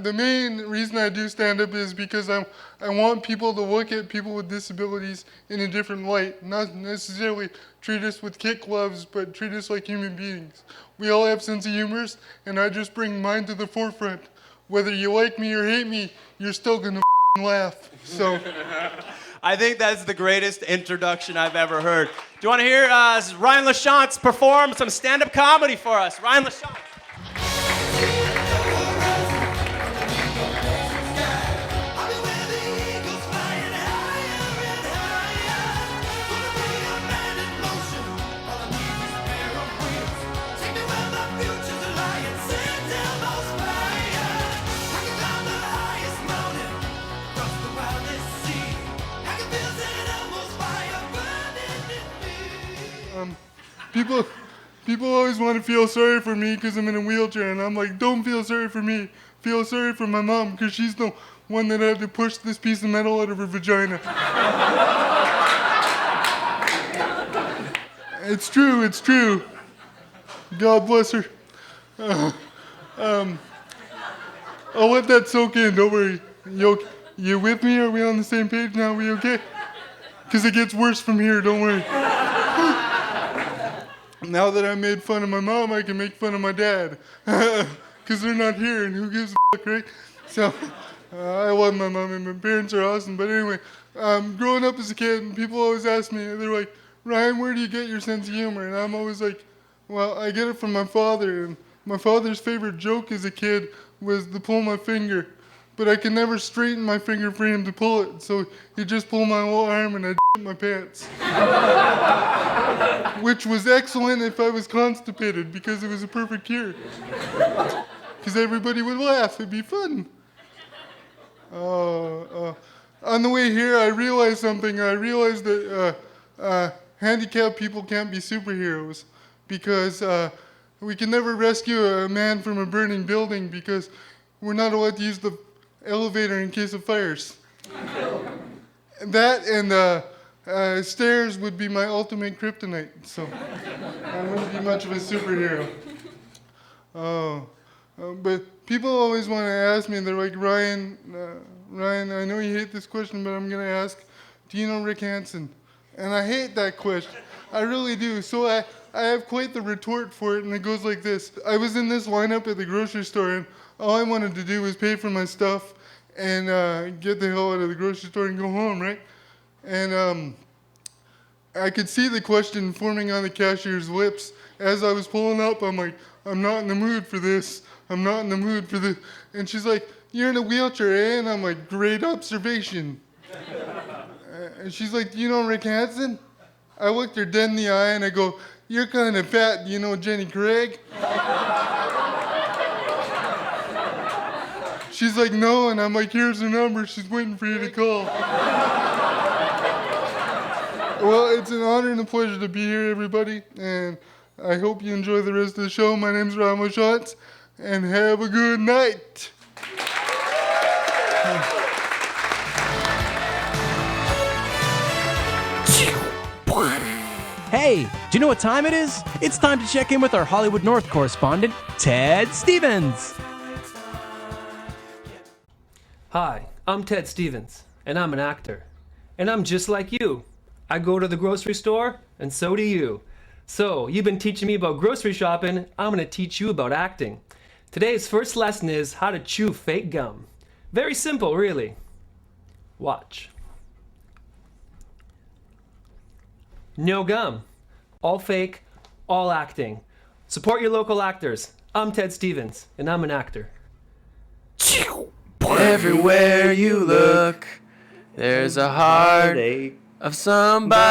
The main reason I do stand-up is because I want people to look at people with disabilities in a different light. Not necessarily treat us with kid gloves, but treat us like human beings. We all have sense of humors, and I just bring mine to the forefront. Whether you like me or hate me, you're still gonna laugh. So, I think that's the greatest introduction I've ever heard. Do you want to hear RYAN LACHANCE perform some stand-up comedy for us? RYAN LACHANCE. People always want to feel sorry for me because I'm in a wheelchair, and I'm like, don't feel sorry for me. Feel sorry for my mom because she's the one that had to push this piece of metal out of her vagina. It's true. God bless her. I'll let that soak in, don't worry. You with me? Are we on the same page now? Are we okay? Because it gets worse from here, don't worry. Now that I made fun of my mom, I can make fun of my dad. Because they're not here, and who gives a fuck, right? So, I love my mom, and my parents are awesome. But anyway, growing up as a kid, people always ask me, they're like, Ryan, where do you get your sense of humor? And I'm always like, well, I get it from my father. And my father's favorite joke as a kid was to pull my finger. But I could never straighten my finger for him to pull it. So he'd just pull my whole arm, and I'd my pants. Which was excellent if I was constipated, because it was a perfect cure. Because everybody would laugh. It'd be fun. On the way here, I realized something. I realized that handicapped people can't be superheroes, because we can never rescue a man from a burning building because we're not allowed to use the elevator in case of fires. That and stairs would be my ultimate kryptonite, so I wouldn't be much of a superhero. But people always want to ask me, they're like, Ryan, I know you hate this question, but I'm going to ask, do you know Rick Hansen? And I hate that question. I really do. So I have quite the retort for it, and it goes like this. I was in this lineup at the grocery store, and all I wanted to do was pay for my stuff and get the hell out of the grocery store and go home, right? And I could see the question forming on the cashier's lips. As I was pulling up, I'm like, I'm not in the mood for this. I'm not in the mood for this. And she's like, you're in a wheelchair, eh? And I'm like, great observation. And she's like, do you know Rick Hansen? I looked her dead in the eye and I go, you're kind of fat. Do you know Jenny Craig? She's like, no. And I'm like, here's her number. She's waiting for you to call. Well, it's an honor and a pleasure to be here, everybody, and I hope you enjoy the rest of the show. My name's RYAN LACHANCE, and have a good night. Hey, do you know what time it is? It's time to check in with our Hollywood North correspondent, Ted Stevens. Hi, I'm Ted Stevens, and I'm an actor. And I'm just like you. I go to the grocery store, and so do you. So, you've been teaching me about grocery shopping, I'm going to teach you about acting. Today's first lesson is how to chew fake gum. Very simple, really. Watch. No gum. All fake, all acting. Support your local actors. I'm Ted Stevens, and I'm an actor. Everywhere you look, there's a heartache of somebody